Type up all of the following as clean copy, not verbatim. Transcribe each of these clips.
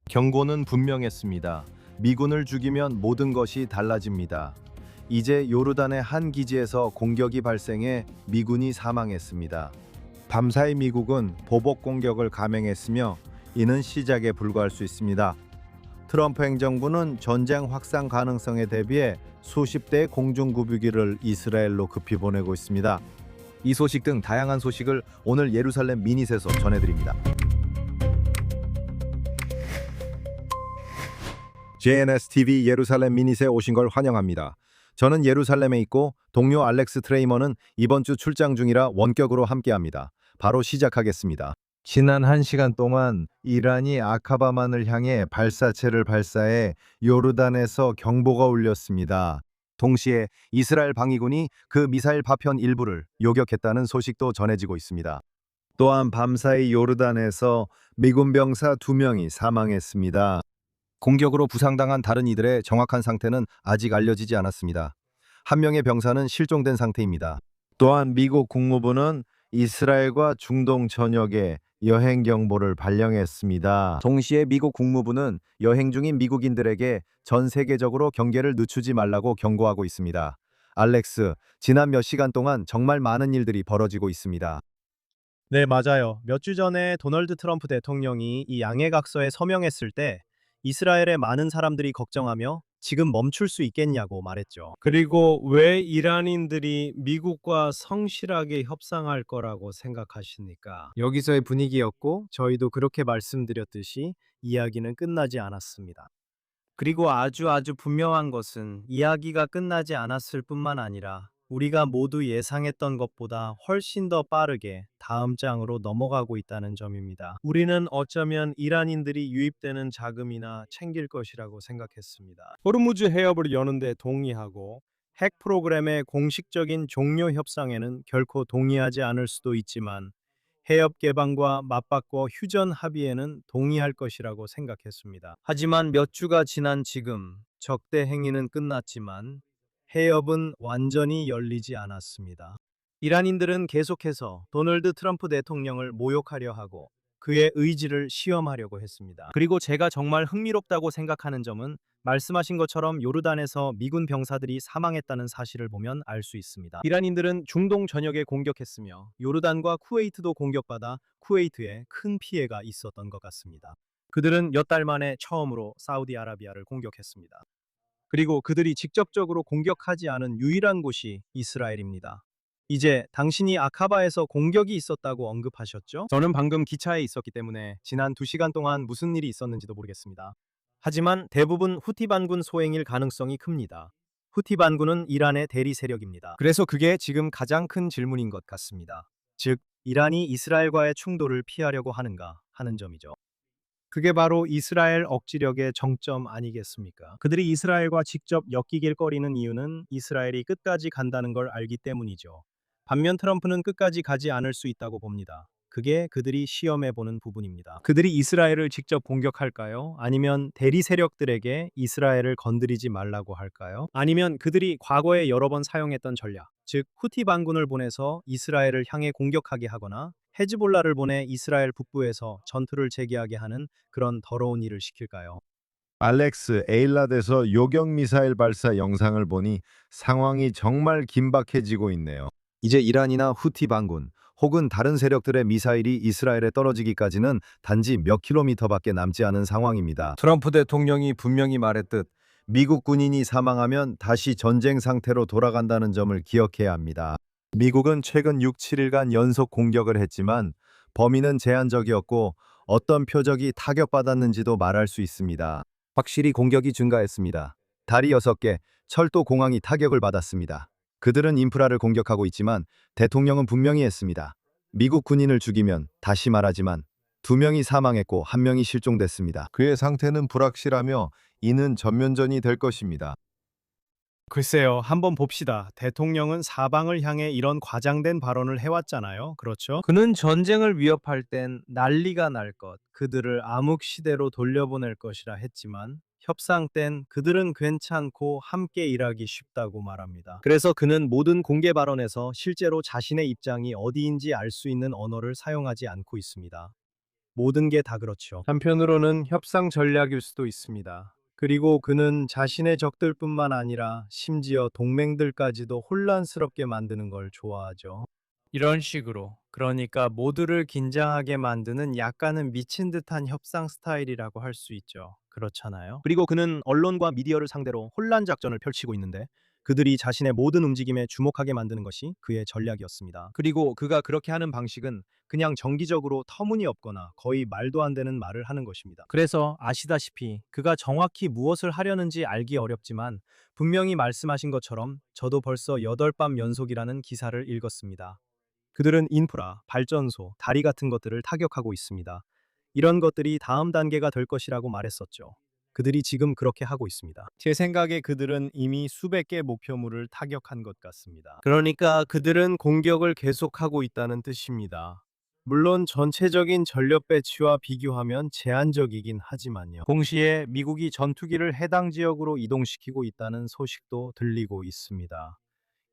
경고는 분명했습니다. 미군을 죽이면 모든 것이 달라집니다. 이제 요르단의 한 기지에서 공격이 발생해 미군이 사망했습니다. 밤사이 미국은 보복 공격을 감행했으며 이는 시작에 불과할 수 있습니다. 트럼프 행정부는 전쟁 확산 가능성에 대비해 수십 대의 공중구비기를 이스라엘로 급히 보내고 있습니다. 이 소식 등 다양한 소식을 오늘 예루살렘 미닛에서 전해드립니다. JNS-TV 예루살렘 미닛에 오신 걸 환영합니다. 저는 예루살렘에 있고 동료 알렉스 트레이머는 이번 주 출장 중이라 원격으로 함께합니다. 바로 시작하겠습니다. 지난 1시간 동안 이란이 아카바만을 향해 발사체를 발사해 요르단에서 경보가 울렸습니다. 동시에 이스라엘 방위군이 그 미사일 파편 일부를 요격했다는 소식도 전해지고 있습니다. 또한 밤사이 요르단에서 미군 병사 2명이 사망했습니다. 공격으로 부상당한 다른 이들의 정확한 상태는 아직 알려지지 않았습니다. 한 명의 병사는 실종된 상태입니다. 또한 미국 국무부는 이스라엘과 중동 전역에 여행 경보를 발령했습니다. 동시에 미국 국무부는 여행 중인 미국인들에게 전 세계적으로 경계를 늦추지 말라고 경고하고 있습니다. 알렉스, 지난 몇 시간 동안 정말 많은 일들이 벌어지고 있습니다. 네, 맞아요. 몇 주 전에 도널드 트럼프 대통령이 이 양해각서에 서명했을 때 이스라엘의 많은 사람들이 걱정하며 지금 멈출 수 있겠냐고 말했죠. 그리고 왜 이란인들이 미국과 성실하게 협상할 거라고 생각하십니까? 여기서의 분위기였고 저희도 그렇게 말씀드렸듯이 이야기는 끝나지 않았습니다. 그리고 아주 분명한 것은 이야기가 끝나지 않았을 뿐만 아니라 우리가 모두 예상했던 것보다 훨씬 더 빠르게 다음 장으로 넘어가고 있다는 점입니다. 우리는 어쩌면 이란인들이 유입되는 자금이나 챙길 것이라고 생각했습니다. 호르무즈 해협을 여는데 동의하고 핵 프로그램의 공식적인 종료 협상에는 결코 동의하지 않을 수도 있지만 해협 개방과 맞바꿔 휴전 합의에는 동의할 것이라고 생각했습니다. 하지만 몇 주가 지난 지금 적대 행위는 끝났지만 해협은 완전히 열리지 않았습니다. 이란인들은 계속해서 도널드 트럼프 대통령을 모욕하려 하고 그의 의지를 시험하려고 했습니다. 그리고 제가 정말 흥미롭다고 생각하는 점은 말씀하신 것처럼 요르단에서 미군 병사들이 사망했다는 사실을 보면 알 수 있습니다. 이란인들은 중동 전역에 공격했으며 요르단과 쿠웨이트도 공격받아 쿠웨이트에 큰 피해가 있었던 것 같습니다. 그들은 몇 달 만에 처음으로 사우디아라비아를 공격했습니다. 그리고 그들이 직접적으로 공격하지 않은 유일한 곳이 이스라엘입니다. 이제 당신이 아카바에서 공격이 있었다고 언급하셨죠? 저는 방금 기차에 있었기 때문에 지난 2시간 동안 무슨 일이 있었는지도 모르겠습니다. 하지만 대부분 후티 반군 소행일 가능성이 큽니다. 후티 반군은 이란의 대리 세력입니다. 그래서 그게 지금 가장 큰 질문인 것 같습니다. 즉, 이란이 이스라엘과의 충돌을 피하려고 하는가 하는 점이죠. 그게 바로 이스라엘 억지력의 정점 아니겠습니까? 그들이 이스라엘과 직접 엮이길 꺼리는 이유는 이스라엘이 끝까지 간다는 걸 알기 때문이죠. 반면 트럼프는 끝까지 가지 않을 수 있다고 봅니다. 그게 그들이 시험해보는 부분입니다. 그들이 이스라엘을 직접 공격할까요? 아니면 대리 세력들에게 이스라엘을 건드리지 말라고 할까요? 아니면 그들이 과거에 여러 번 사용했던 전략, 즉 후티 반군을 보내서 이스라엘을 향해 공격하게 하거나 헤즈볼라를 보내 이스라엘 북부에서 전투를 재개하게 하는 그런 더러운 일을 시킬까요? 알렉스, 에일랏에서 요격 미사일 발사 영상을 보니 상황이 정말 긴박해지고 있네요. 이제 이란이나 후티 반군 혹은 다른 세력들의 미사일이 이스라엘에 떨어지기까지는 단지 몇 킬로미터밖에 남지 않은 상황입니다. 트럼프 대통령이 분명히 말했듯 미국 군인이 사망하면 다시 전쟁 상태로 돌아간다는 점을 기억해야 합니다. 미국은 최근 6, 7일간 연속 공격을 했지만 범위는 제한적이었고 어떤 표적이 타격받았는지도 말할 수 있습니다. 확실히 공격이 증가했습니다. 다리 6개, 철도 공항이 타격을 받았습니다. 그들은 인프라를 공격하고 있지만 대통령은 분명히 했습니다. 미국 군인을 죽이면, 다시 말하지만 2명이 사망했고 1명이 실종됐습니다. 그의 상태는 불확실하며 이는 전면전이 될 것입니다. 글쎄요, 한번 봅시다. 대통령은 사방을 향해 이런 과장된 발언을 해왔잖아요. 그렇죠? 그는 전쟁을 위협할 땐 난리가 날 것, 그들을 암흑 시대로 돌려보낼 것이라 했지만 협상 땐 그들은 괜찮고 함께 일하기 쉽다고 말합니다. 그래서 그는 모든 공개 발언에서 실제로 자신의 입장이 어디인지 알 수 있는 언어를 사용하지 않고 있습니다. 모든 게 다 그렇죠. 한편으로는 협상 전략일 수도 있습니다. 그리고 그는 자신의 적들뿐만 아니라 심지어 동맹들까지도 혼란스럽게 만드는 걸 좋아하죠. 이런 식으로 그러니까 모두를 긴장하게 만드는 약간은 미친 듯한 협상 스타일이라고 할 수 있죠. 그렇잖아요. 그리고 그는 언론과 미디어를 상대로 혼란 작전을 펼치고 있는데 그들이 자신의 모든 움직임에 주목하게 만드는 것이 그의 전략이었습니다. 그리고 그가 그렇게 하는 방식은 그냥 정기적으로 터무니없거나 거의 말도 안 되는 말을 하는 것입니다. 그래서 아시다시피 그가 정확히 무엇을 하려는지 알기 어렵지만 분명히 말씀하신 것처럼 저도 벌써 8밤 연속이라는 기사를 읽었습니다. 그들은 인프라, 발전소, 다리 같은 것들을 타격하고 있습니다. 이런 것들이 다음 단계가 될 것이라고 말했었죠. 그들이 지금 그렇게 하고 있습니다. 제 생각에 그들은 이미 수백 개 목표물을 타격한 것 같습니다. 그러니까 그들은 공격을 계속하고 있다는 뜻입니다. 물론 전체적인 전력 배치와 비교하면 제한적이긴 하지만요. 동시에 미국이 전투기를 해당 지역으로 이동시키고 있다는 소식도 들리고 있습니다.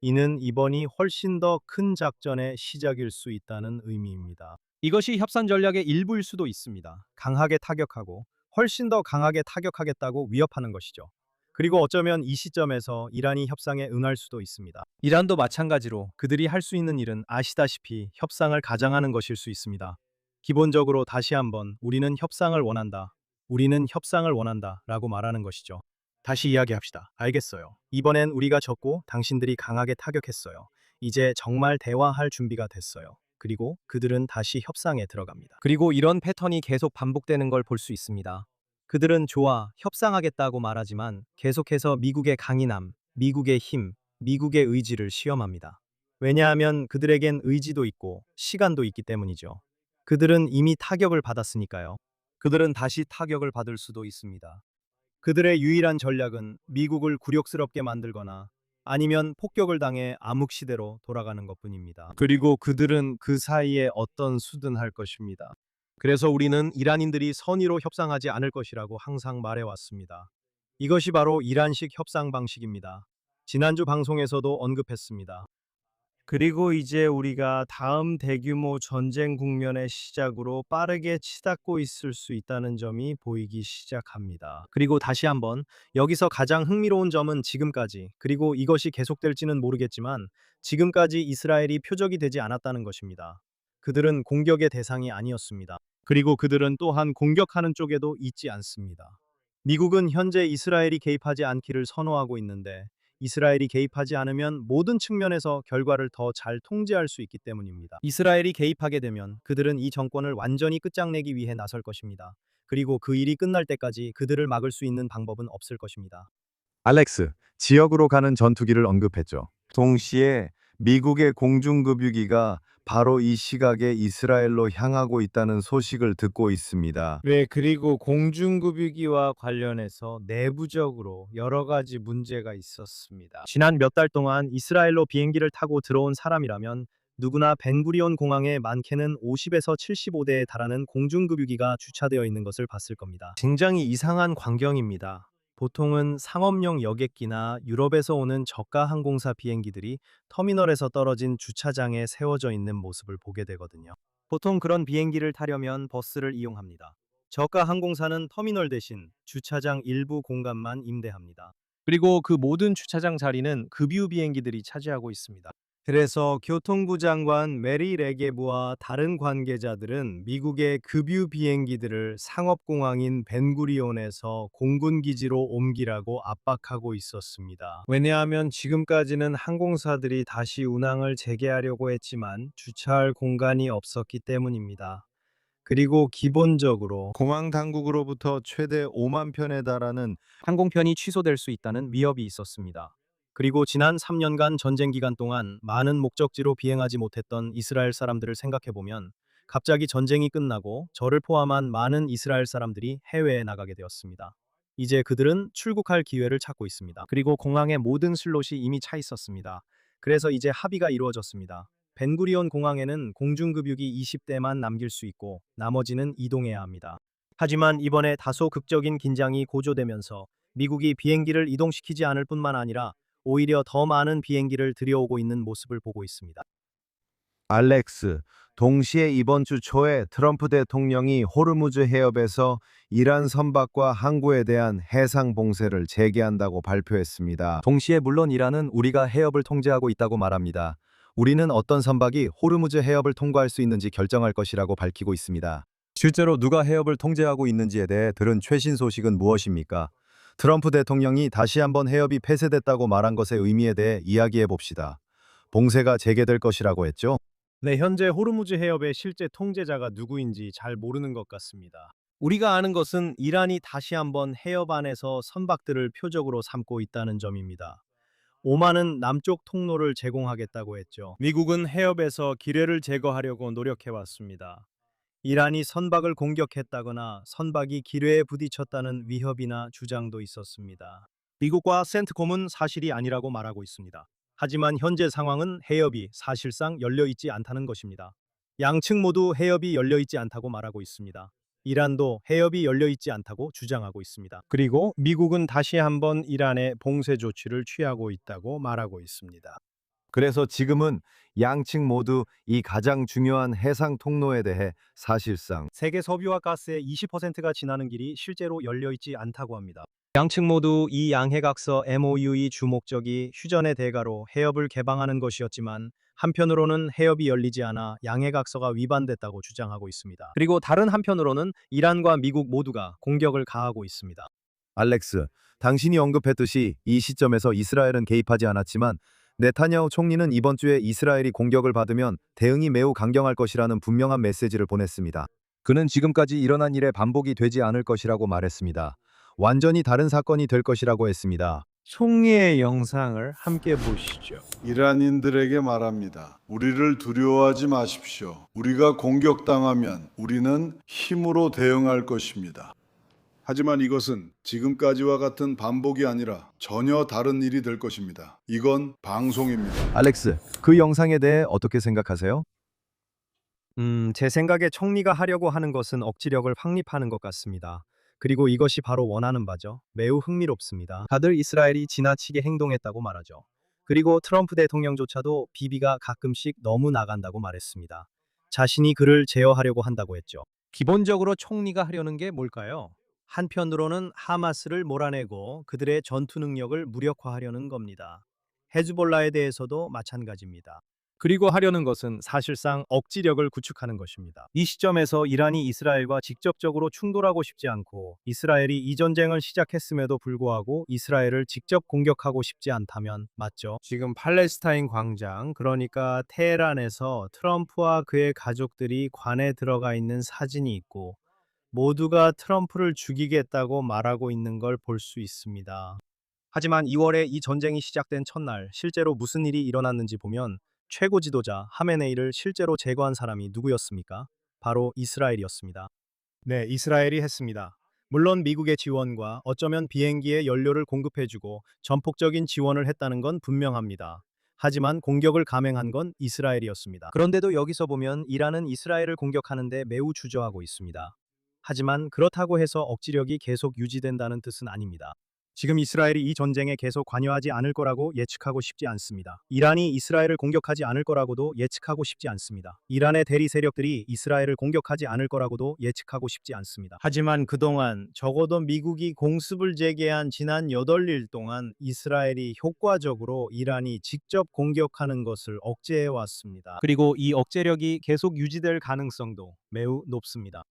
이는 이번이 훨씬 더 큰 작전의 시작일 수 있다는 의미입니다. 이것이 협상 전략의 일부일 수도 있습니다. 강하게 타격하고 훨씬 더 강하게 타격하겠다고 위협하는 것이죠. 그리고 어쩌면 이 시점에서 이란이 협상에 응할 수도 있습니다. 이란도 마찬가지로 그들이 할 수 있는 일은 아시다시피 협상을 가장하는 것일 수 있습니다. 기본적으로 다시 한번 우리는 협상을 원한다. 우리는 협상을 원한다. 라고 말하는 것이죠. 다시 이야기합시다. 알겠어요. 이번엔 우리가 졌고 당신들이 강하게 타격했어요. 이제 정말 대화할 준비가 됐어요. 그리고 그들은 다시 협상에 들어갑니다. 그리고 이런 패턴이 계속 반복되는 걸 볼 수 있습니다. 그들은 좋아, 협상하겠다고 말하지만 계속해서 미국의 강인함, 미국의 힘, 미국의 의지를 시험합니다. 왜냐하면 그들에겐 의지도 있고 시간도 있기 때문이죠. 그들은 이미 타격을 받았으니까요. 그들은 다시 타격을 받을 수도 있습니다. 그들의 유일한 전략은 미국을 굴욕스럽게 만들거나 아니면 폭격을 당해 암흑시대로 돌아가는 것뿐입니다. 그리고 그들은 그 사이에 어떤 수든 할 것입니다. 그래서 우리는 이란인들이 선의로 협상하지 않을 것이라고 항상 말해왔습니다. 이것이 바로 이란식 협상 방식입니다. 지난주 방송에서도 언급했습니다. 그리고 이제 우리가 다음 대규모 전쟁 국면의 시작으로 빠르게 치닫고 있을 수 있다는 점이 보이기 시작합니다. 그리고 다시 한번 여기서 가장 흥미로운 점은 지금까지, 그리고 이것이 계속될지는 모르겠지만 지금까지 이스라엘이 표적이 되지 않았다는 것입니다. 그들은 공격의 대상이 아니었습니다. 그리고 그들은 또한 공격하는 쪽에도 있지 않습니다. 미국은 현재 이스라엘이 개입하지 않기를 선호하고 있는데 이스라엘이 개입하지 않으면 모든 측면에서 결과를 더 잘 통제할 수 있기 때문입니다. 이스라엘이 개입하게 되면 그들은 이 정권을 완전히 끝장내기 위해 나설 것입니다. 그리고 그 일이 끝날 때까지 그들을 막을 수 있는 방법은 없을 것입니다. 알렉스, 지역으로 가는 전투기를 언급했죠. 동시에 미국의 공중급유기가 바로 이 시각에 이스라엘로 향하고 있다는 소식을 듣고 있습니다. 네, 그리고 공중급유기와 관련해서 내부적으로 여러 가지 문제가 있었습니다. 지난 몇 달 동안 이스라엘로 비행기를 타고 들어온 사람이라면 누구나 벤구리온 공항에 많게는 50에서 75대에 달하는 공중급유기가 주차되어 있는 것을 봤을 겁니다. 굉장히 이상한 광경입니다. 보통은 상업용 여객기나 유럽에서 오는 저가 항공사 비행기들이 터미널에서 떨어진 주차장에 세워져 있는 모습을 보게 되거든요. 보통 그런 비행기를 타려면 버스를 이용합니다. 저가 항공사는 터미널 대신 주차장 일부 공간만 임대합니다. 그리고 그 모든 주차장 자리는 급유 비행기들이 차지하고 있습니다. 그래서 교통부 장관 메리 레게브와 다른 관계자들은 미국의 급유 비행기들을 상업공항인 벤구리온에서 공군기지로 옮기라고 압박하고 있었습니다. 왜냐하면 지금까지는 항공사들이 다시 운항을 재개하려고 했지만 주차할 공간이 없었기 때문입니다. 그리고 기본적으로 공항 당국으로부터 최대 5만 편에 달하는 항공편이 취소될 수 있다는 위협이 있었습니다. 그리고 지난 3년간 전쟁 기간 동안 많은 목적지로 비행하지 못했던 이스라엘 사람들을 생각해보면 갑자기 전쟁이 끝나고 저를 포함한 많은 이스라엘 사람들이 해외에 나가게 되었습니다. 이제 그들은 출국할 기회를 찾고 있습니다. 그리고 공항의 모든 슬롯이 이미 차 있었습니다. 그래서 이제 합의가 이루어졌습니다. 벤구리온 공항에는 공중급유기 20대만 남길 수 있고 나머지는 이동해야 합니다. 하지만 이번에 다소 극적인 긴장이 고조되면서 미국이 비행기를 이동시키지 않을 뿐만 아니라 오히려 더 많은 비행기를 들여오고 있는 모습을 보고 있습니다. 알렉스, 동시에 이번 주 초에 트럼프 대통령이 호르무즈 해협에서 이란 선박과 항구에 대한 해상 봉쇄를 재개한다고 발표했습니다. 동시에 물론 이란은 우리가 해협을 통제하고 있다고 말합니다. 우리는 어떤 선박이 호르무즈 해협을 통과할 수 있는지 결정할 것이라고 밝히고 있습니다. 실제로 누가 해협을 통제하고 있는지에 대해 들은 최신 소식은 무엇입니까? 트럼프 대통령이 다시 한번 해협이 폐쇄됐다고 말한 것의 의미에 대해 이야기해 봅시다. 봉쇄가 재개될 것이라고 했죠? 네, 현재 호르무즈 해협의 실제 통제자가 누구인지 잘 모르는 것 같습니다. 우리가 아는 것은 이란이 다시 한번 해협 안에서 선박들을 표적으로 삼고 있다는 점입니다. 오만은 남쪽 통로를 제공하겠다고 했죠. 미국은 해협에서 기뢰를 제거하려고 노력해 왔습니다. 이란이 선박을 공격했다거나 선박이 기뢰에 부딪혔다는 위협이나 주장도 있었습니다. 미국과 센트콤은 사실이 아니라고 말하고 있습니다. 하지만 현재 상황은 해협이 사실상 열려 있지 않다는 것입니다. 양측 모두 해협이 열려 있지 않다고 말하고 있습니다. 이란도 해협이 열려 있지 않다고 주장하고 있습니다. 그리고 미국은 다시 한번 이란의 봉쇄 조치를 취하고 있다고 말하고 있습니다. 그래서 지금은 양측 모두 이 가장 중요한 해상 통로에 대해 사실상 세계 석유와 가스의 20%가 지나는 길이 실제로 열려 있지 않다고 합니다. 양측 모두 이 양해각서 MOU의 주목적이 휴전의 대가로 해협을 개방하는 것이었지만 한편으로는 해협이 열리지 않아 양해각서가 위반됐다고 주장하고 있습니다. 그리고 다른 한편으로는 이란과 미국 모두가 공격을 가하고 있습니다. 알렉스, 당신이 언급했듯이 이 시점에서 이스라엘은 개입하지 않았지만 네타냐후 총리는 이번 주에 이스라엘이 공격을 받으면 대응이 매우 강경할 것이라는 분명한 메시지를 보냈습니다. 그는 지금까지 일어난 일의 반복이 되지 않을 것이라고 말했습니다. 완전히 다른 사건이 될 것이라고 했습니다. 총리의 영상을 함께 보시죠. 이란인들에게 말합니다. 우리를 두려워하지 마십시오. 우리가 공격당하면 우리는 힘으로 대응할 것입니다. 하지만 이것은 지금까지와 같은 반복이 아니라 전혀 다른 일이 될 것입니다. 이건 방송입니다. 알렉스, 그 영상에 대해 어떻게 생각하세요? 제 생각에 총리가 하려고 하는 것은 억지력을 확립하는 것 같습니다. 그리고 이것이 바로 원하는 바죠. 매우 흥미롭습니다. 다들 이스라엘이 지나치게 행동했다고 말하죠. 그리고 트럼프 대통령조차도 비비가 가끔씩 너무 나간다고 말했습니다. 자신이 그를 제어하려고 한다고 했죠. 기본적으로 총리가 하려는 게 뭘까요? 한편으로는 하마스를 몰아내고 그들의 전투 능력을 무력화하려는 겁니다. 헤즈볼라에 대해서도 마찬가지입니다. 그리고 하려는 것은 사실상 억지력을 구축하는 것입니다. 이 시점에서 이란이 이스라엘과 직접적으로 충돌하고 싶지 않고 이스라엘이 이 전쟁을 시작했음에도 불구하고 이스라엘을 직접 공격하고 싶지 않다면 맞죠? 지금 팔레스타인 광장, 그러니까 테헤란에서 트럼프와 그의 가족들이 관에 들어가 있는 사진이 있고 모두가 트럼프를 죽이겠다고 말하고 있는 걸 볼 수 있습니다. 하지만 2월에 이 전쟁이 시작된 첫날 실제로 무슨 일이 일어났는지 보면 최고 지도자 하메네이를 실제로 제거한 사람이 누구였습니까? 바로 이스라엘이었습니다. 네, 이스라엘이 했습니다. 물론 미국의 지원과 어쩌면 비행기에 연료를 공급해주고 전폭적인 지원을 했다는 건 분명합니다. 하지만 공격을 감행한 건 이스라엘이었습니다. 그런데도 여기서 보면 이란은 이스라엘을 공격하는데 매우 주저하고 있습니다. 하지만 그렇다고 해서 억지력이 계속 유지된다는 뜻은 아닙니다. 지금 이스라엘이 이 전쟁에 계속 관여하지 않을 거라고 예측하고 싶지 않습니다. 이란이 이스라엘을 공격하지 않을 거라고도 예측하고 싶지 않습니다. 이란의 대리 세력들이 이스라엘을 공격하지 않을 거라고도 예측하고 싶지 않습니다. 하지만 그동안 적어도 미국이 공습을 재개한 지난 8일 동안 이스라엘이 효과적으로 이란이 직접 공격하는 것을 억제해 왔습니다. 그리고 이 억제력이 계속 유지될 가능성도 매우 높습니다.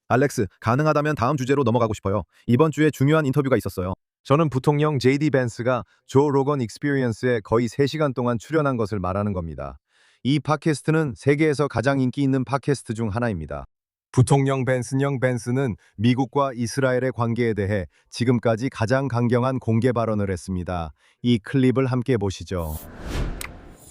알렉스, 가능하다면 다음 주제로 넘어가고 싶어요. 이번 주에 중요한 인터뷰가 있었어요. 저는 부통령 JD 벤스가 조 로건 익스피리언스에 거의 3시간 동안 출연한 것을 말하는 겁니다. 이 팟캐스트는 세계에서 가장 인기 있는 팟캐스트 중 하나입니다. 부통령 벤스는 미국과 이스라엘의 관계에 대해 지금까지 가장 강경한 공개 발언을 했습니다. 이 클립을 함께 보시죠.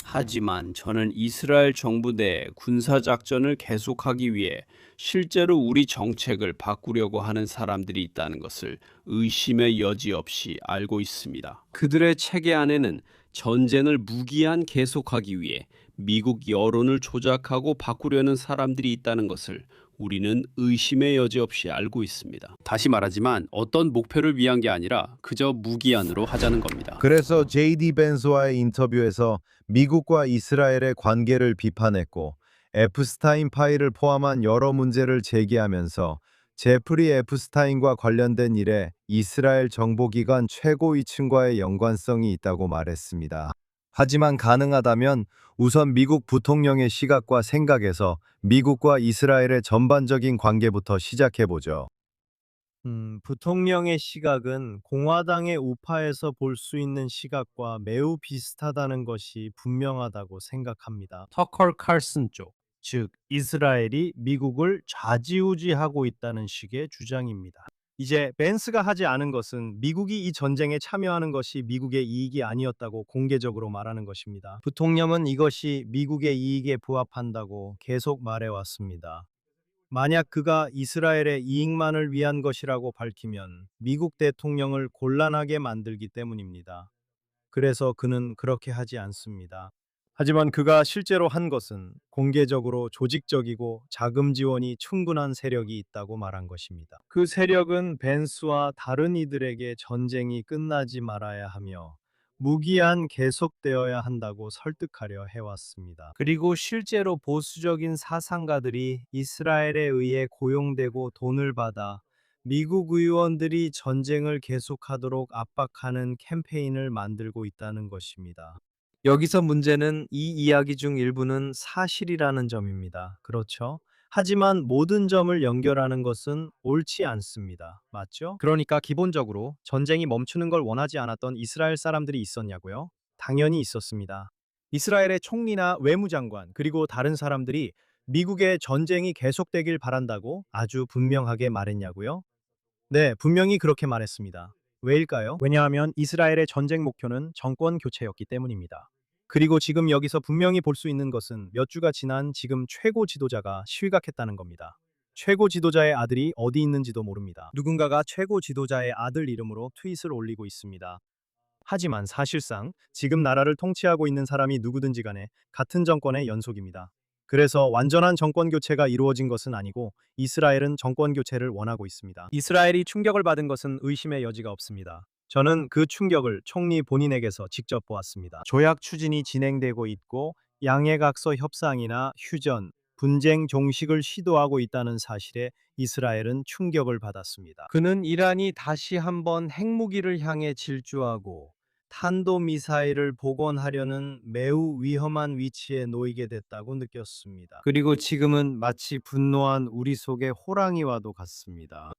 하지만 저는 이스라엘 정부 내 군사작전을 계속하기 위해 실제로 우리 정책을 바꾸려고 하는 사람들이 있다는 것을 의심의 여지 없이 알고 있습니다. 그들의 체계 안에는 전쟁을 무기한 계속하기 위해 미국 여론을 조작하고 바꾸려는 사람들이 있다는 것을 우리는 의심의 여지 없이 알고 있습니다. 다시 말하지만 어떤 목표를 위한 게 아니라 그저 무기한으로 하자는 겁니다. 그래서 JD 벤스와의 인터뷰에서 미국과 이스라엘의 관계를 비판했고 에프스타인 파일을 포함한 여러 문제를 제기하면서 제프리 에프스타인과 관련된 일에 이스라엘 정보기관 최고위층과의 연관성이 있다고 말했습니다. 하지만 가능하다면 우선 미국 부통령의 시각과 생각에서 미국과 이스라엘의 전반적인 관계부터 시작해보죠. 부통령의 시각은 공화당의 우파에서 볼 수 있는 시각과 매우 비슷하다는 것이 분명하다고 생각합니다. 터커 칼슨 쪽, 즉 이스라엘이 미국을 좌지우지하고 있다는 식의 주장입니다. 이제 벤스가 하지 않은 것은 미국이 이 전쟁에 참여하는 것이 미국의 이익이 아니었다고 공개적으로 말하는 것입니다. 부통령은 이것이 미국의 이익에 부합한다고 계속 말해왔습니다. 만약 그가 이스라엘의 이익만을 위한 것이라고 밝히면 미국 대통령을 곤란하게 만들기 때문입니다. 그래서 그는 그렇게 하지 않습니다. 하지만 그가 실제로 한 것은 공개적으로 조직적이고 자금 지원이 충분한 세력이 있다고 말한 것입니다. 그 세력은 벤스와 다른 이들에게 전쟁이 끝나지 말아야 하며 무기한 계속되어야 한다고 설득하려 해왔습니다. 그리고 실제로 보수적인 사상가들이 이스라엘에 의해 고용되고 돈을 받아 미국 의원들이 전쟁을 계속하도록 압박하는 캠페인을 만들고 있다는 것입니다. 여기서 문제는 이 이야기 중 일부는 사실이라는 점입니다. 그렇죠? 하지만 모든 점을 연결하는 것은 옳지 않습니다. 맞죠? 그러니까 기본적으로 전쟁이 멈추는 걸 원하지 않았던 이스라엘 사람들이 있었냐고요? 당연히 있었습니다. 이스라엘의 총리나 외무장관 그리고 다른 사람들이 미국의 전쟁이 계속되길 바란다고 아주 분명하게 말했냐고요? 네, 분명히 그렇게 말했습니다. 왜일까요? 왜냐하면 이스라엘의 전쟁 목표는 정권 교체였기 때문입니다. 그리고 지금 여기서 분명히 볼 수 있는 것은 몇 주가 지난 지금 최고 지도자가 실각했다는 겁니다. 최고 지도자의 아들이 어디 있는지도 모릅니다. 누군가가 최고 지도자의 아들 이름으로 트윗을 올리고 있습니다. 하지만 사실상 지금 나라를 통치하고 있는 사람이 누구든지 간에 같은 정권의 연속입니다. 그래서 완전한 정권 교체가 이루어진 것은 아니고 이스라엘은 정권 교체를 원하고 있습니다. 이스라엘이 충격을 받은 것은 의심의 여지가 없습니다. 저는 그 충격을 총리 본인에게서 직접 보았습니다. 조약 추진이 진행되고 있고 양해각서 협상이나 휴전, 분쟁 종식을 시도하고 있다는 사실에 이스라엘은 충격을 받았습니다. 그는 이란이 다시 한번 핵무기를 향해 질주하고 탄도미사일을 복원하려는 매우 위험한 위치에 놓이게 됐다고 느꼈습니다. 그리고 지금은 마치 분노한 우리 속의 호랑이와도 같습니다.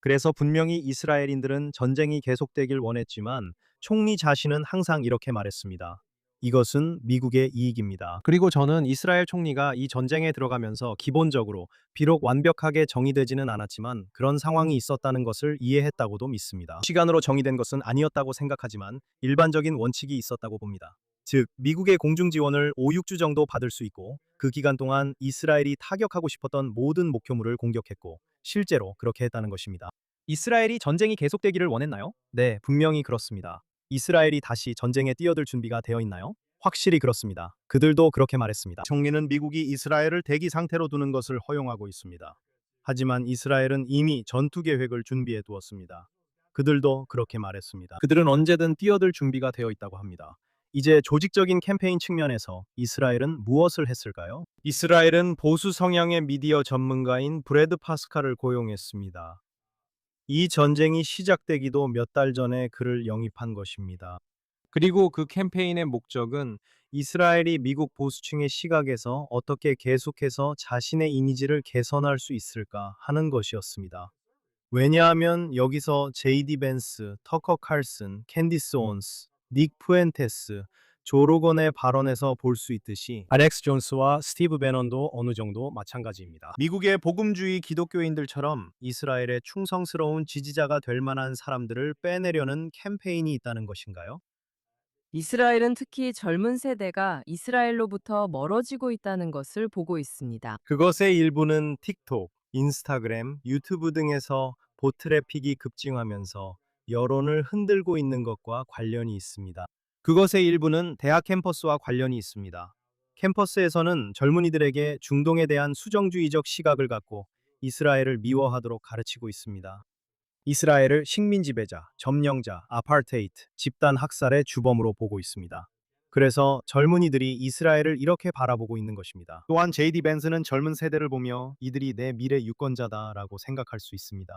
그래서 분명히 이스라엘인들은 전쟁이 계속되길 원했지만 총리 자신은 항상 이렇게 말했습니다. 이것은 미국의 이익입니다. 그리고 저는 이스라엘 총리가 이 전쟁에 들어가면서 기본적으로 비록 완벽하게 정의되지는 않았지만 그런 상황이 있었다는 것을 이해했다고도 믿습니다. 시간으로 정의된 것은 아니었다고 생각하지만 일반적인 원칙이 있었다고 봅니다. 즉, 미국의 공중 지원을 5, 6주 정도 받을 수 있고 그 기간 동안 이스라엘이 타격하고 싶었던 모든 목표물을 공격했고 실제로 그렇게 했다는 것입니다. 이스라엘이 전쟁이 계속되기를 원했나요? 네, 분명히 그렇습니다. 이스라엘이 다시 전쟁에 뛰어들 준비가 되어 있나요? 확실히 그렇습니다. 그들도 그렇게 말했습니다. 총리는 미국이 이스라엘을 대기 상태로 두는 것을 허용하고 있습니다. 하지만 이스라엘은 이미 전투 계획을 준비해 두었습니다. 그들도 그렇게 말했습니다. 그들은 언제든 뛰어들 준비가 되어 있다고 합니다. 이제 조직적인 캠페인 측면에서 이스라엘은 무엇을 했을까요? 이스라엘은 보수 성향의 미디어 전문가인 브래드 파스칼을 고용했습니다. 이 전쟁이 시작되기도 몇 달 전에 그를 영입한 것입니다. 그리고 그 캠페인의 목적은 이스라엘이 미국 보수층의 시각에서 어떻게 계속해서 자신의 이미지를 개선할 수 있을까 하는 것이었습니다. 왜냐하면 여기서 JD 벤스, 터커 칼슨, 캔디스 온스, 닉 푸엔테스, 조 로건의 발언에서 볼 수 있듯이 알렉스 존스와 스티브 배넌도 어느 정도 마찬가지입니다. 미국의 복음주의 기독교인들처럼 이스라엘의 충성스러운 지지자가 될 만한 사람들을 빼내려는 캠페인이 있다는 것인가요? 이스라엘은 특히 젊은 세대가 이스라엘로부터 멀어지고 있다는 것을 보고 있습니다. 그것의 일부는 틱톡, 인스타그램, 유튜브 등에서 보트래픽이 급증하면서 여론을 흔들고 있는 것과 관련이 있습니다. 그것의 일부는 대학 캠퍼스와 관련이 있습니다. 캠퍼스에서는 젊은이들에게 중동에 대한 수정주의적 시각을 갖고 이스라엘을 미워하도록 가르치고 있습니다. 이스라엘을 식민 지배자, 점령자, 아파르테이트, 집단 학살의 주범으로 보고 있습니다. 그래서 젊은이들이 이스라엘을 이렇게 바라보고 있는 것입니다. 또한 제이디 벤스는 젊은 세대를 보며 이들이 내 미래 유권자다라고 생각할 수 있습니다.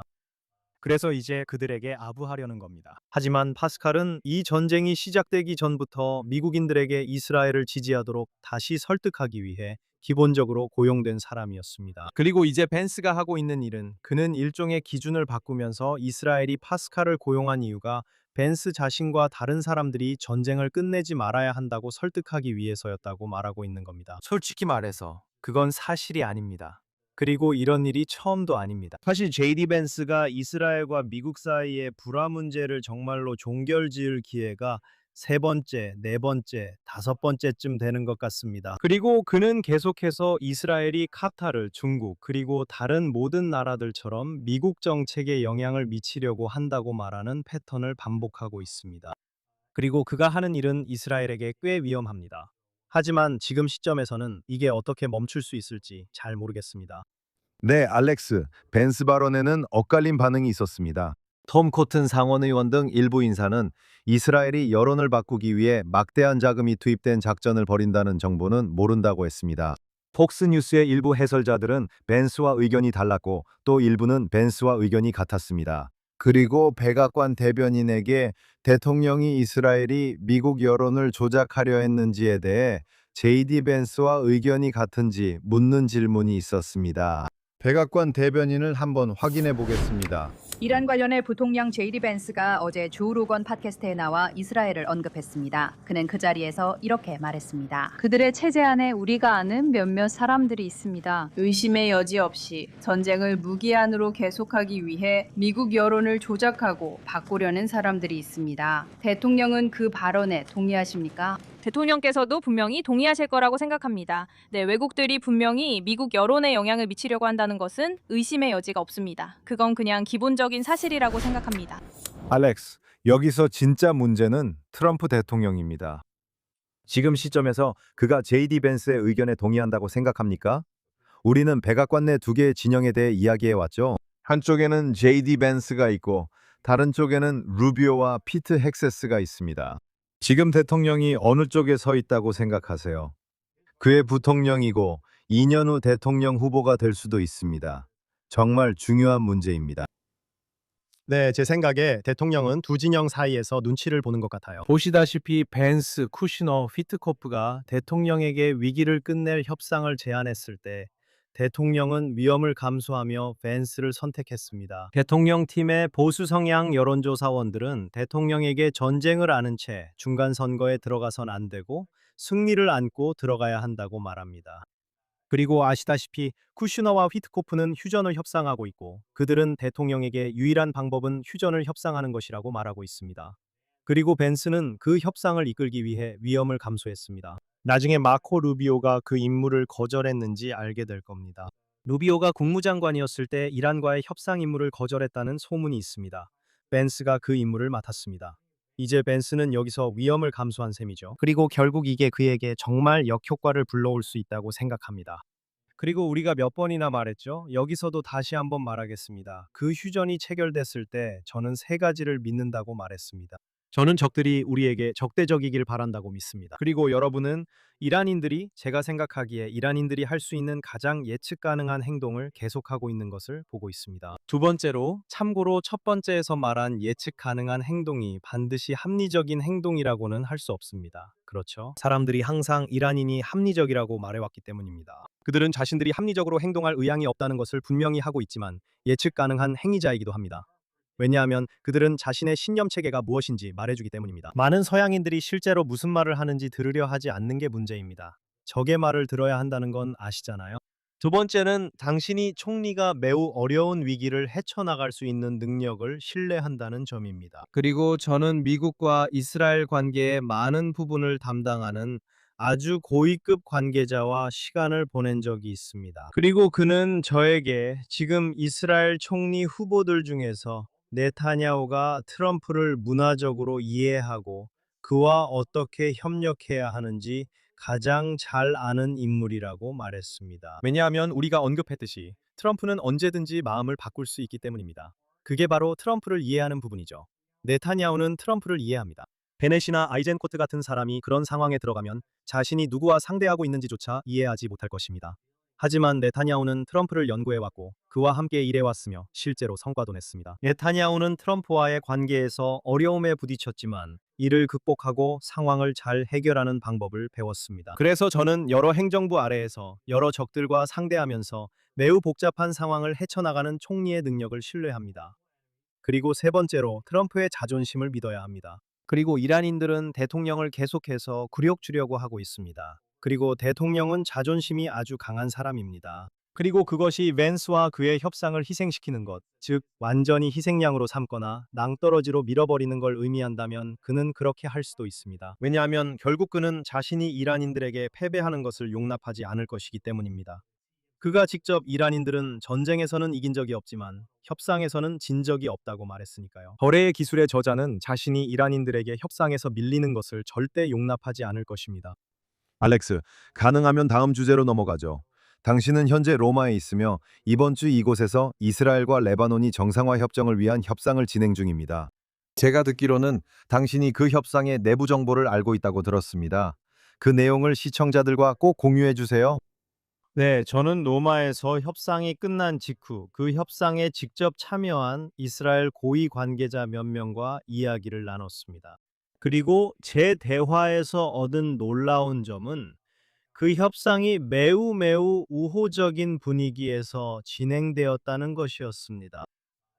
그래서 이제 그들에게 아부하려는 겁니다. 하지만 파스칼은 이 전쟁이 시작되기 전부터 미국인들에게 이스라엘을 지지하도록 다시 설득하기 위해 기본적으로 고용된 사람이었습니다. 그리고 이제 벤스가 하고 있는 일은 그는 일종의 기준을 바꾸면서 이스라엘이 파스칼을 고용한 이유가 벤스 자신과 다른 사람들이 전쟁을 끝내지 말아야 한다고 설득하기 위해서였다고 말하고 있는 겁니다. 솔직히 말해서 그건 사실이 아닙니다. 그리고 이런 일이 처음도 아닙니다. 사실 제이디 벤스가 이스라엘과 미국 사이의 불화 문제를 정말로 종결지을 기회가 세 번째, 네 번째, 다섯 번째쯤 되는 것 같습니다. 그리고 그는 계속해서 이스라엘이 카타르, 중국, 그리고 다른 모든 나라들처럼 미국 정책에 영향을 미치려고 한다고 말하는 패턴을 반복하고 있습니다. 그리고 그가 하는 일은 이스라엘에게 꽤 위험합니다. 하지만 지금 시점에서는 이게 어떻게 멈출 수 있을지 잘 모르겠습니다. 네, 알렉스. 벤스 발언에는 엇갈린 반응이 있었습니다. 톰 코튼 상원의원 등 일부 인사는 이스라엘이 여론을 바꾸기 위해 막대한 자금이 투입된 작전을 벌인다는 정보는 모른다고 했습니다. 폭스뉴스의 일부 해설자들은 벤스와 의견이 달랐고 또 일부는 벤스와 의견이 같았습니다. 그리고 백악관 대변인에게 대통령이 이스라엘이 미국 여론을 조작하려 했는지에 대해 제이디 벤스와 의견이 같은지 묻는 질문이 있었습니다. 백악관 대변인을 한번 확인해 보겠습니다. 이란 관련해 부통령 제이디 벤스가 어제 조 로건 팟캐스트에 나와 이스라엘을 언급했습니다. 그는 그 자리에서 이렇게 말했습니다. 그들의 체제 안에 우리가 아는 몇몇 사람들이 있습니다. 의심의 여지 없이 전쟁을 무기한으로 계속하기 위해 미국 여론을 조작하고 바꾸려는 사람들이 있습니다. 대통령은 그 발언에 동의하십니까? 대통령께서도 분명히 동의하실 거라고 생각합니다. 네, 외국들이 분명히 미국 여론에 영향을 미치려고 한다는 것은 의심의 여지가 없습니다. 그건 그냥 기본적인 사실이라고 생각합니다. 알렉스, 여기서 진짜 문제는 트럼프 대통령입니다. 지금 시점에서 그가 제이디 벤스의 의견에 동의한다고 생각합니까? 우리는 백악관 내 두 개의 진영에 대해 이야기해 왔죠. 한쪽에는 제이디 벤스가 있고 다른 쪽에는 루비오와 피트 헥세스가 있습니다. 지금 대통령이 어느 쪽에 서 있다고 생각하세요? 그의 부통령이고 2년 후 대통령 후보가 될 수도 있습니다. 정말 중요한 문제입니다. 네, 제 생각에 대통령은 두 진영 사이에서 눈치를 보는 것 같아요. 보시다시피 벤스, 쿠시너, 휘트코프가 대통령에게 위기를 끝낼 협상을 제안했을 때 대통령은 위험을 감수하며 벤스를 선택했습니다. 대통령 팀의 보수 성향 여론조사원들은 대통령에게 전쟁을 아는 채 중간 선거에 들어가선 안 되고 승리를 안고 들어가야 한다고 말합니다. 그리고 아시다시피 쿠슈너와 휘트코프는 휴전을 협상하고 있고 그들은 대통령에게 유일한 방법은 휴전을 협상하는 것이라고 말하고 있습니다. 그리고 벤스는 그 협상을 이끌기 위해 위험을 감수했습니다. 나중에 마코 루비오가 그 임무를 거절했는지 알게 될 겁니다. 루비오가 국무장관이었을 때 이란과의 협상 임무를 거절했다는 소문이 있습니다. 벤스가 그 임무를 맡았습니다. 이제 벤스는 여기서 위험을 감수한 셈이죠. 그리고 결국 이게 그에게 정말 역효과를 불러올 수 있다고 생각합니다. 그리고 우리가 몇 번이나 말했죠? 여기서도 다시 한번 말하겠습니다. 그 휴전이 체결됐을 때 저는 세 가지를 믿는다고 말했습니다. 저는 적들이 우리에게 적대적이길 바란다고 믿습니다. 그리고 여러분은 제가 생각하기에 이란인들이 할 수 있는 가장 예측 가능한 행동을 계속하고 있는 것을 보고 있습니다. 두 번째로, 참고로 첫 번째에서 말한 예측 가능한 행동이 반드시 합리적인 행동이라고는 할 수 없습니다. 그렇죠? 사람들이 항상 이란인이 합리적이라고 말해왔기 때문입니다. 그들은 자신들이 합리적으로 행동할 의향이 없다는 것을 분명히 하고 있지만 예측 가능한 행위자이기도 합니다. 왜냐하면 그들은 자신의 신념 체계가 무엇인지 말해주기 때문입니다. 많은 서양인들이 실제로 무슨 말을 하는지 들으려 하지 않는 게 문제입니다. 적의 말을 들어야 한다는 건 아시잖아요. 두 번째는 당신이 총리가 매우 어려운 위기를 헤쳐나갈 수 있는 능력을 신뢰한다는 점입니다. 그리고 저는 미국과 이스라엘 관계의 많은 부분을 담당하는 아주 고위급 관계자와 시간을 보낸 적이 있습니다. 그리고 그는 저에게 지금 이스라엘 총리 후보들 중에서 네타냐후가 트럼프를 문화적으로 이해하고 그와 어떻게 협력해야 하는지 가장 잘 아는 인물이라고 말했습니다. 왜냐하면 우리가 언급했듯이 트럼프는 언제든지 마음을 바꿀 수 있기 때문입니다. 그게 바로 트럼프를 이해하는 부분이죠. 네타냐후는 트럼프를 이해합니다. 베넷이나 아이젠코트 같은 사람이 그런 상황에 들어가면 자신이 누구와 상대하고 있는지조차 이해하지 못할 것입니다. 하지만 네타냐후는 트럼프를 연구해왔고 그와 함께 일해왔으며 실제로 성과도 냈습니다. 네타냐후는 트럼프와의 관계에서 어려움에 부딪혔지만 이를 극복하고 상황을 잘 해결하는 방법을 배웠습니다. 그래서 저는 여러 행정부 아래에서 여러 적들과 상대하면서 매우 복잡한 상황을 헤쳐나가는 총리의 능력을 신뢰합니다. 그리고 세 번째로 트럼프의 자존심을 믿어야 합니다. 그리고 이란인들은 대통령을 계속해서 굴욕 주려고 하고 있습니다. 그리고 대통령은 자존심이 아주 강한 사람입니다. 그리고 그것이 벤스와 그의 협상을 희생시키는 것, 즉 완전히 희생양으로 삼거나 낭떠러지로 밀어버리는 걸 의미한다면 그는 그렇게 할 수도 있습니다. 왜냐하면 결국 그는 자신이 이란인들에게 패배하는 것을 용납하지 않을 것이기 때문입니다. 그가 직접 이란인들은 전쟁에서는 이긴 적이 없지만 협상에서는 진 적이 없다고 말했으니까요. 거래의 기술의 저자는 자신이 이란인들에게 협상에서 밀리는 것을 절대 용납하지 않을 것입니다. 알렉스, 가능하면 다음 주제로 넘어가죠. 당신은 현재 로마에 있으며 이번 주 이곳에서 이스라엘과 레바논이 정상화 협정을 위한 협상을 진행 중입니다. 제가 듣기로는 당신이 그 협상의 내부 정보를 알고 있다고 들었습니다. 그 내용을 시청자들과 꼭 공유해 주세요. 네, 저는 로마에서 협상이 끝난 직후 그 협상에 직접 참여한 이스라엘 고위 관계자 몇 명과 이야기를 나눴습니다. 그리고 제 대화에서 얻은 놀라운 점은 그 협상이 매우 우호적인 분위기에서 진행되었다는 것이었습니다.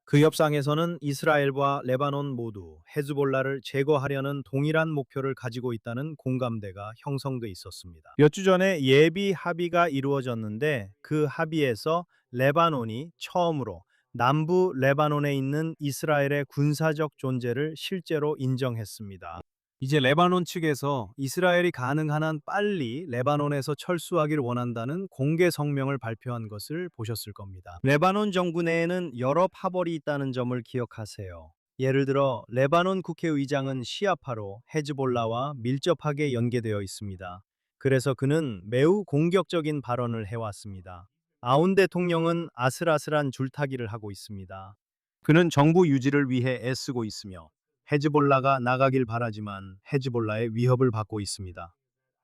그 협상에서는 이스라엘과 레바논 모두 헤즈볼라를 제거하려는 동일한 목표를 가지고 있다는 공감대가 형성돼 있었습니다. 몇 주 전에 예비 합의가 이루어졌는데 그 합의에서 레바논이 처음으로 남부 레바논에 있는 이스라엘의 군사적 존재를 실제로 인정했습니다. 이제 레바논 측에서 이스라엘이 가능한 한 빨리 레바논에서 철수하기를 원한다는 공개 성명을 발표한 것을 보셨을 겁니다. 레바논 정부 내에는 여러 파벌이 있다는 점을 기억하세요. 예를 들어 레바논 국회의장은 시아파로 헤즈볼라와 밀접하게 연계되어 있습니다. 그래서 그는 매우 공격적인 발언을 해왔습니다. 아운 대통령은 아슬아슬한 줄타기를 하고 있습니다. 그는 정부 유지를 위해 애쓰고 있으며 헤즈볼라가 나가길 바라지만 헤즈볼라의 위협을 받고 있습니다.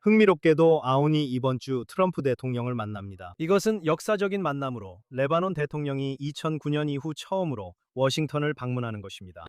흥미롭게도 아운이 이번 주 트럼프 대통령을 만납니다. 이것은 역사적인 만남으로 레바논 대통령이 2009년 이후 처음으로 워싱턴을 방문하는 것입니다.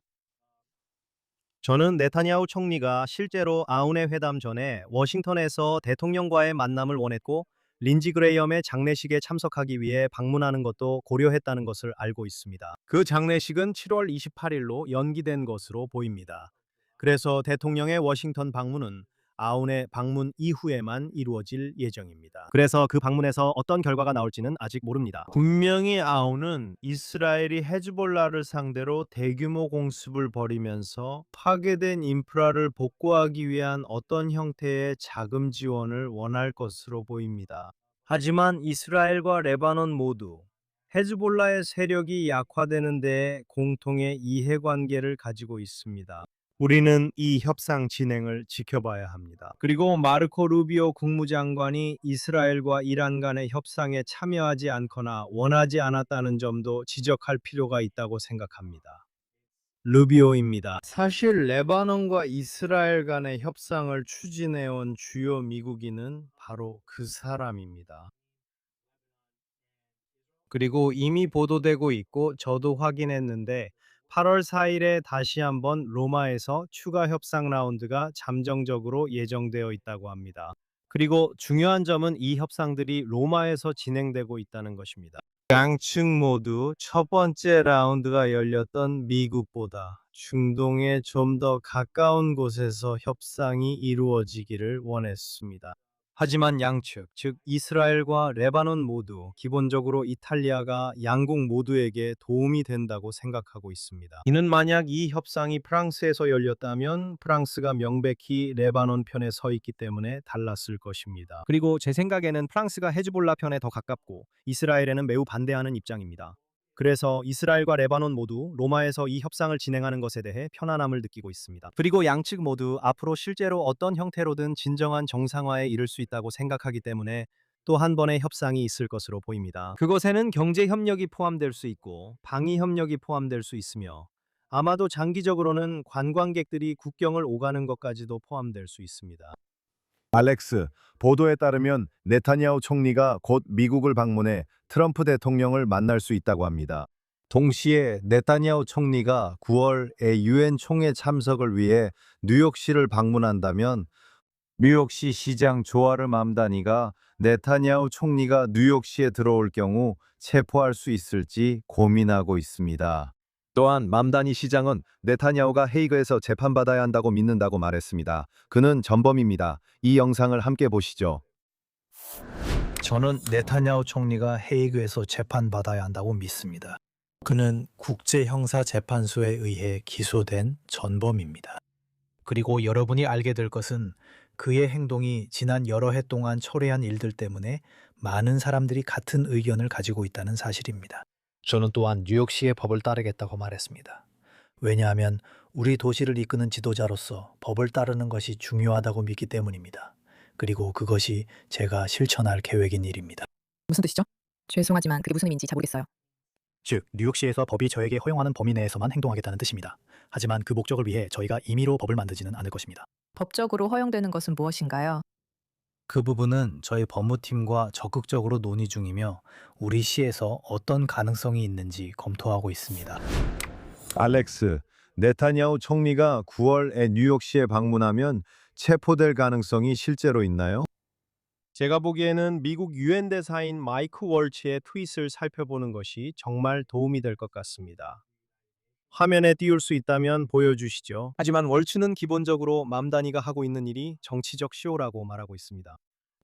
저는 네타냐후 총리가 실제로 아운의 회담 전에 워싱턴에서 대통령과의 만남을 원했고 린지 그레이엄의 장례식에 참석하기 위해 방문하는 것도 고려했다는 것을 알고 있습니다. 그 장례식은 7월 28일로 연기된 것으로 보입니다. 그래서 대통령의 워싱턴 방문은 아운의 방문 이후에만 이루어질 예정입니다. 그래서 그 방문에서 어떤 결과가 나올지는 아직 모릅니다. 분명히 아운은 이스라엘이 헤즈볼라를 상대로 대규모 공습을 벌이면서 파괴된 인프라를 복구하기 위한 어떤 형태의 자금 지원을 원할 것으로 보입니다. 하지만 이스라엘과 레바논 모두 헤즈볼라의 세력이 약화되는 데 공통의 이해관계를 가지고 있습니다. 우리는 이 협상 진행을 지켜봐야 합니다. 그리고 마르코 루비오 국무장관이 이스라엘과 이란 간의 협상에 참여하지 않거나 원하지 않았다는 점도 지적할 필요가 있다고 생각합니다. 루비오입니다. 사실 레바논과 이스라엘 간의 협상을 추진해온 주요 미국인은 바로 그 사람입니다. 그리고 이미 보도되고 있고 저도 확인했는데 8월 4일에 다시 한번 로마에서 추가 협상 라운드가 잠정적으로 예정되어 있다고 합니다. 그리고 중요한 점은 이 협상들이 로마에서 진행되고 있다는 것입니다. 양측 모두 첫 번째 라운드가 열렸던 미국보다 중동에 좀 더 가까운 곳에서 협상이 이루어지기를 원했습니다. 하지만 양측, 즉 이스라엘과 레바논 모두 기본적으로 이탈리아가 양국 모두에게 도움이 된다고 생각하고 있습니다. 이는 만약 이 협상이 프랑스에서 열렸다면 프랑스가 명백히 레바논 편에 서 있기 때문에 달랐을 것입니다. 그리고 제 생각에는 프랑스가 헤즈볼라 편에 더 가깝고 이스라엘에는 매우 반대하는 입장입니다. 그래서 이스라엘과 레바논 모두 로마에서 이 협상을 진행하는 것에 대해 편안함을 느끼고 있습니다. 그리고 양측 모두 앞으로 실제로 어떤 형태로든 진정한 정상화에 이를 수 있다고 생각하기 때문에 또 한 번의 협상이 있을 것으로 보입니다. 그것에는 경제 협력이 포함될 수 있고 방위 협력이 포함될 수 있으며 아마도 장기적으로는 관광객들이 국경을 오가는 것까지도 포함될 수 있습니다. 알렉스, 보도에 따르면 네타냐후 총리가 곧 미국을 방문해 트럼프 대통령을 만날 수 있다고 합니다. 동시에 네타냐후 총리가 9월에 유엔 총회 참석을 위해 뉴욕시를 방문한다면 뉴욕시 시장 조아르 맘다니가 네타냐후 총리가 뉴욕시에 들어올 경우 체포할 수 있을지 고민하고 있습니다. 또한 맘다니 시장은 네타냐후가 헤이그에서 재판받아야 한다고 믿는다고 말했습니다. 그는 전범입니다. 이 영상을 함께 보시죠. 저는 네타냐후 총리가 헤이그에서 재판받아야 한다고 믿습니다. 그는 국제형사재판소에 의해 기소된 전범입니다. 그리고 여러분이 알게 될 것은 그의 행동이 지난 여러 해 동안 초래한 일들 때문에 많은 사람들이 같은 의견을 가지고 있다는 사실입니다. 저는 또한 뉴욕시의 법을 따르겠다고 말했습니다. 왜냐하면 우리 도시를 이끄는 지도자로서 법을 따르는 것이 중요하다고 믿기 때문입니다. 그리고 그것이 제가 실천할 계획인 일입니다. 무슨 뜻이죠? 죄송하지만 그게 무슨 의미인지 잘 모르겠어요. 즉, 뉴욕시에서 법이 저에게 허용하는 범위 내에서만 행동하겠다는 뜻입니다. 하지만 그 목적을 위해 저희가 임의로 법을 만들지는 않을 것입니다. 법적으로 허용되는 것은 무엇인가요? 그 부분은 저희 법무팀과 적극적으로 논의 중이며 우리 시에서 어떤 가능성이 있는지 검토하고 있습니다. 알렉스, 네타냐후 총리가 9월에 뉴욕시에 방문하면 체포될 가능성이 실제로 있나요? 제가 보기에는 미국 유엔 대사인 마이크 월츠의 트윗을 살펴보는 것이 정말 도움이 될 것 같습니다. 화면에 띄울 수 있다면 보여주시죠. 하지만 월츠는 기본적으로 맘다니가 하고 있는 일이 정치적 쇼라고 말하고 있습니다.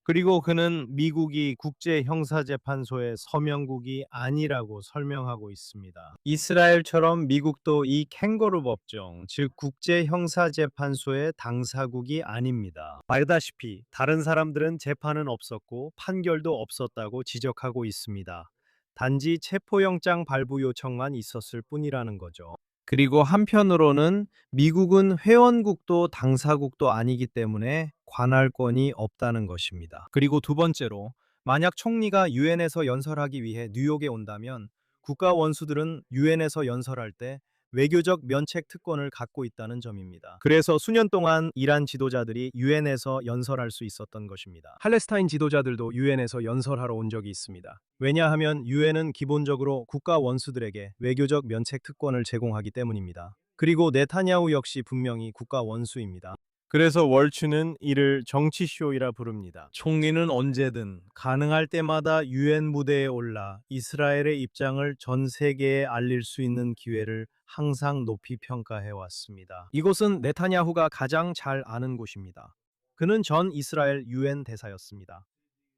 그리고 그는 미국이 국제형사재판소의 서명국이 아니라고 설명하고 있습니다. 이스라엘처럼 미국도 이 캥거루 법정, 즉 국제형사재판소의 당사국이 아닙니다. 알다시피 다른 사람들은 재판은 없었고 판결도 없었다고 지적하고 있습니다. 단지 체포영장 발부 요청만 있었을 뿐이라는 거죠. 그리고 한편으로는 미국은 회원국도 당사국도 아니기 때문에 관할권이 없다는 것입니다. 그리고 두 번째로, 만약 총리가 유엔에서 연설하기 위해 뉴욕에 온다면 국가 원수들은 유엔에서 연설할 때 외교적 면책 특권을 갖고 있다는 점입니다. 그래서 수년 동안 이란 지도자들이 유엔에서 연설할 수 있었던 것입니다. 팔레스타인 지도자들도 유엔에서 연설하러 온 적이 있습니다. 왜냐하면 유엔은 기본적으로 국가 원수들에게 외교적 면책 특권을 제공하기 때문입니다. 그리고 네타냐후 역시 분명히 국가 원수입니다. 그래서 월츠는 이를 정치쇼이라 부릅니다. 총리는 언제든 가능할 때마다 유엔 무대에 올라 이스라엘의 입장을 전 세계에 알릴 수 있는 기회를 항상 높이 평가해 왔습니다. 이곳은 네타냐후가 가장 잘 아는 곳입니다. 그는 전 이스라엘 유엔 대사였습니다.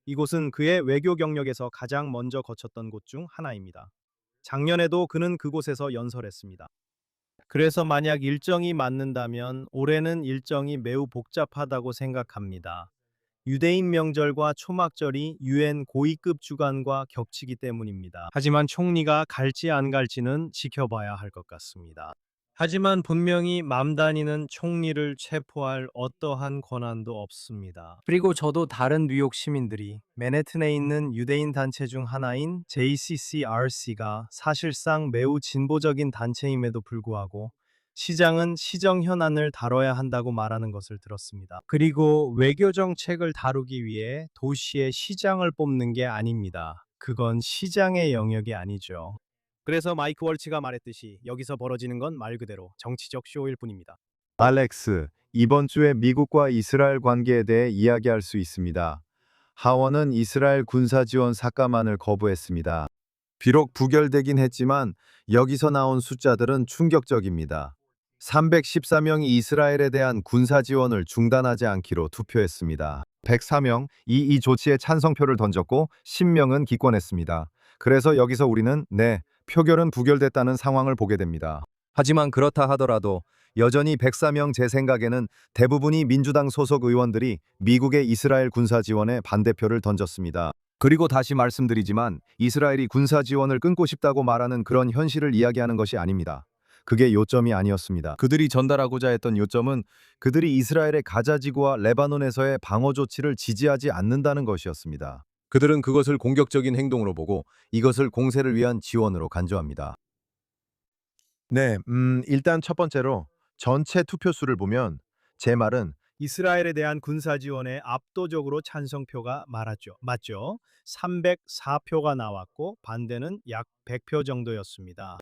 이곳은 그의 외교 경력에서 가장 먼저 거쳤던 곳 중 하나입니다. 작년에도 그는 그곳에서 연설했습니다. 그래서 만약 일정이 맞는다면 올해는 일정이 매우 복잡하다고 생각합니다. 유대인 명절과 초막절이 유엔 고위급 주간과 겹치기 때문입니다. 하지만 총리가 갈지 안 갈지는 지켜봐야 할 것 같습니다. 하지만 분명히 맘다니는 총리를 체포할 어떠한 권한도 없습니다. 그리고 저도 다른 뉴욕 시민들이 맨해튼에 있는 유대인 단체 중 하나인 JCCRC가 사실상 매우 진보적인 단체임에도 불구하고 시장은 시정 현안을 다뤄야 한다고 말하는 것을 들었습니다. 그리고 외교 정책을 다루기 위해 도시의 시장을 뽑는 게 아닙니다. 그건 시장의 영역이 아니죠. 그래서 마이크 월츠가 말했듯이 여기서 벌어지는 건 말 그대로 정치적 쇼일 뿐입니다. 알렉스, 이번 주에 미국과 이스라엘 관계에 대해 이야기할 수 있습니다. 하원은 이스라엘 군사 지원 삭감안을 거부했습니다. 비록 부결되긴 했지만 여기서 나온 숫자들은 충격적입니다. 314명이 이스라엘에 대한 군사 지원을 중단하지 않기로 투표했습니다. 104명이 이 조치에 찬성표를 던졌고 10명은 기권했습니다. 그래서 여기서 우리는 표결은 부결됐다는 상황을 보게 됩니다. 하지만 그렇다 하더라도 여전히 104명 제 생각에는 대부분이 민주당 소속 의원들이 미국의 이스라엘 군사 지원에 반대표를 던졌습니다. 그리고 다시 말씀드리지만 이스라엘이 군사 지원을 끊고 싶다고 말하는 그런 현실을 이야기하는 것이 아닙니다. 그게 요점이 아니었습니다. 그들이 전달하고자 했던 요점은 그들이 이스라엘의 가자 지구와 레바논에서의 방어 조치를 지지하지 않는다는 것이었습니다. 그들은 그것을 공격적인 행동으로 보고 이것을 공세를 위한 지원으로 간주합니다. 네, 일단 첫 번째로 전체 투표수를 보면 제 말은 이스라엘에 대한 군사 지원에 압도적으로 찬성표가 많았죠. 맞죠? 304표가 나왔고 반대는 약 100표 정도였습니다.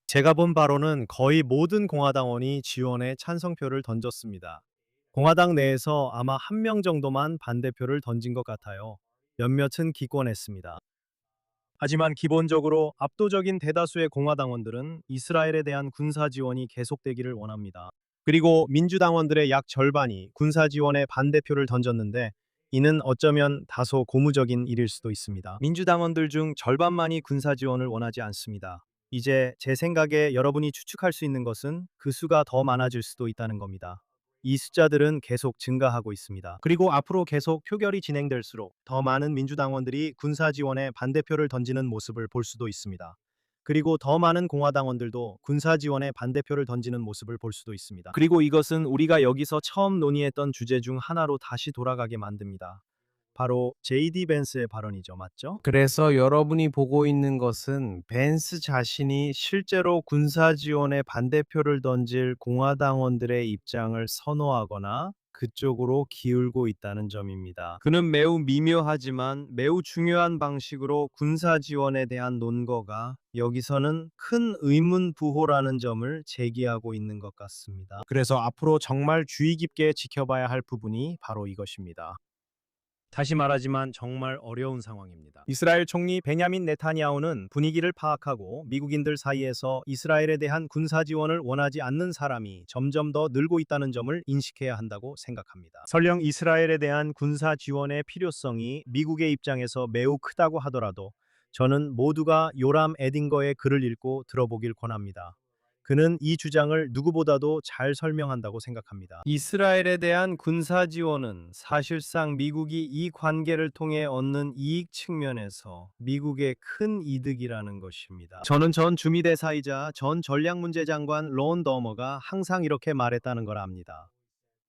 제가 본 바로는 거의 모든 공화당원이 지원에 찬성표를 던졌습니다. 공화당 내에서 아마 한 명 정도만 반대표를 던진 것 같아요. 몇몇은 기권했습니다. 하지만 기본적으로 압도적인 대다수의 공화당원들은 이스라엘에 대한 군사 지원이 계속되기를 원합니다. 그리고 민주당원들의 약 절반이 군사 지원에 반대표를 던졌는데 이는 어쩌면 다소 고무적인 일일 수도 있습니다. 민주당원들 중 절반만이 군사 지원을 원하지 않습니다. 이제 제 생각에 여러분이 추측할 수 있는 것은 그 수가 더 많아질 수도 있다는 겁니다. 이 숫자들은 계속 증가하고 있습니다. 그리고 앞으로 계속 표결이 진행될수록 더 많은 민주당원들이 군사 지원에 반대표를 던지는 모습을 볼 수도 있습니다. 그리고 더 많은 공화당원들도 군사 지원에 반대표를 던지는 모습을 볼 수도 있습니다. 그리고 이것은 우리가 여기서 처음 논의했던 주제 중 하나로 다시 돌아가게 만듭니다. 바로 JD 벤스의 발언이죠. 맞죠? 그래서 여러분이 보고 있는 것은 벤스 자신이 실제로 군사 지원에 반대표를 던질 공화당원들의 입장을 선호하거나 그쪽으로 기울고 있다는 점입니다. 그는 매우 미묘하지만 매우 중요한 방식으로 군사 지원에 대한 논거가 여기서는 큰 의문 부호라는 점을 제기하고 있는 것 같습니다. 그래서 앞으로 정말 주의 깊게 지켜봐야 할 부분이 바로 이것입니다. 다시 말하지만 정말 어려운 상황입니다. 이스라엘 총리 베냐민 네타냐후는 분위기를 파악하고 미국인들 사이에서 이스라엘에 대한 군사 지원을 원하지 않는 사람이 점점 더 늘고 있다는 점을 인식해야 한다고 생각합니다. 설령 이스라엘에 대한 군사 지원의 필요성이 미국의 입장에서 매우 크다고 하더라도 저는 모두가 요람 에딩거의 글을 읽고 들어보길 권합니다. 그는 이 주장을 누구보다도 잘 설명한다고 생각합니다. 이스라엘에 대한 군사 지원은 사실상 미국이 이 관계를 통해 얻는 이익 측면에서 미국의 큰 이득이라는 것입니다. 저는 전 주미대사이자 전 전략문제장관 론 더머가 항상 이렇게 말했다는 걸 압니다.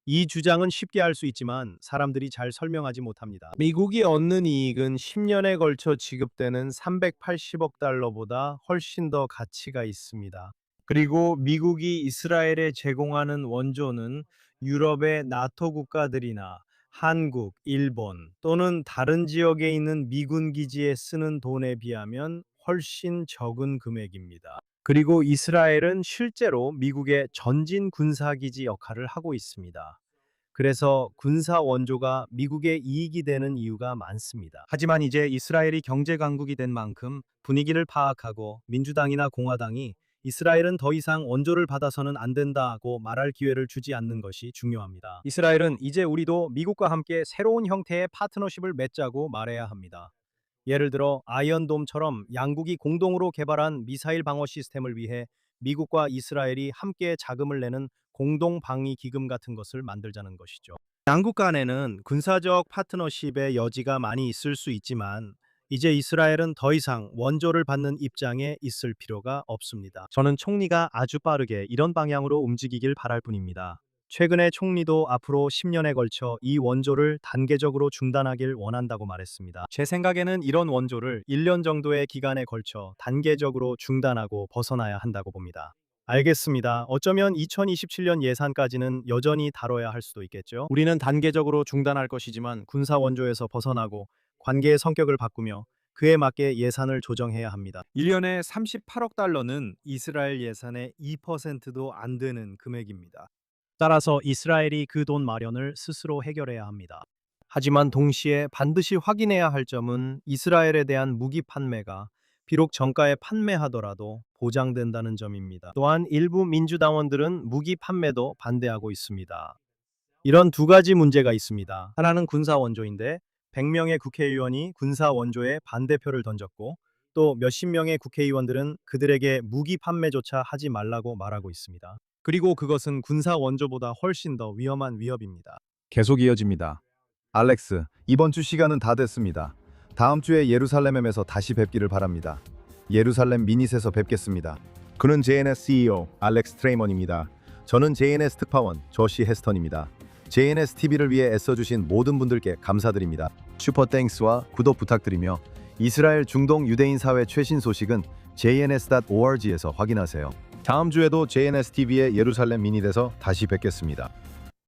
이 주장은 쉽게 알 수 있지만 사람들이 잘 설명하지 못합니다. 미국이 얻는 이익은 10년에 걸쳐 지급되는 380억 달러보다 훨씬 더 가치가 있습니다. 그리고 미국이 이스라엘에 제공하는 원조는 유럽의 나토 국가들이나 한국, 일본 또는 다른 지역에 있는 미군 기지에 쓰는 돈에 비하면 훨씬 적은 금액입니다. 그리고 이스라엘은 실제로 미국의 전진 군사기지 역할을 하고 있습니다. 그래서 군사 원조가 미국의 이익이 되는 이유가 많습니다. 하지만 이제 이스라엘이 경제 강국이 된 만큼 분위기를 파악하고 민주당이나 공화당이 이스라엘은 더 이상 원조를 받아서는 안 된다고 말할 기회를 주지 않는 것이 중요합니다. 이스라엘은 이제 우리도 미국과 함께 새로운 형태의 파트너십을 맺자고 말해야 합니다. 예를 들어 아이언돔처럼 양국이 공동으로 개발한 미사일 방어 시스템을 위해 미국과 이스라엘이 함께 자금을 내는 공동 방위 기금 같은 것을 만들자는 것이죠. 양국 간에는 군사적 파트너십의 여지가 많이 있을 수 있지만 이제 이스라엘은 더 이상 원조를 받는 입장에 있을 필요가 없습니다. 저는 총리가 아주 빠르게 이런 방향으로 움직이길 바랄 뿐입니다. 최근에 총리도 앞으로 10년에 걸쳐 이 원조를 단계적으로 중단하길 원한다고 말했습니다. 제 생각에는 이런 원조를 1년 정도의 기간에 걸쳐 단계적으로 중단하고 벗어나야 한다고 봅니다. 알겠습니다. 어쩌면 2027년 예산까지는 여전히 다뤄야 할 수도 있겠죠. 우리는 단계적으로 중단할 것이지만 군사 원조에서 벗어나고 관계의 성격을 바꾸며 그에 맞게 예산을 조정해야 합니다. 1년에 38억 달러는 이스라엘 예산의 2%도 안 되는 금액입니다. 따라서 이스라엘이 그 돈 마련을 스스로 해결해야 합니다. 하지만 동시에 반드시 확인해야 할 점은 이스라엘에 대한 무기 판매가 비록 정가에 판매하더라도 보장된다는 점입니다. 또한 일부 민주당원들은 무기 판매도 반대하고 있습니다. 이런 두 가지 문제가 있습니다. 하나는 군사 원조인데 100명의 국회의원이 군사 원조에 반대표를 던졌고 또 몇십 명의 국회의원들은 그들에게 무기 판매조차 하지 말라고 말하고 있습니다. 그리고 그것은 군사 원조보다 훨씬 더 위험한 위협입니다. 계속 이어집니다. 알렉스, 이번 주 시간은 다 됐습니다. 다음 주에 예루살렘에서 다시 뵙기를 바랍니다. 예루살렘 미닛에서 뵙겠습니다. 그는 JNS CEO 알렉스 트레이먼입니다. 저는 JNS 특파원 조시 헤스턴입니다. JNS TV를 위해 애써주신 모든 분들께 감사드립니다. 슈퍼 땡스와 구독 부탁드리며 이스라엘 중동 유대인 사회 최신 소식은 jns.org에서 확인하세요. 다음 주에도 JNS TV의 예루살렘 미닛에서 다시 뵙겠습니다.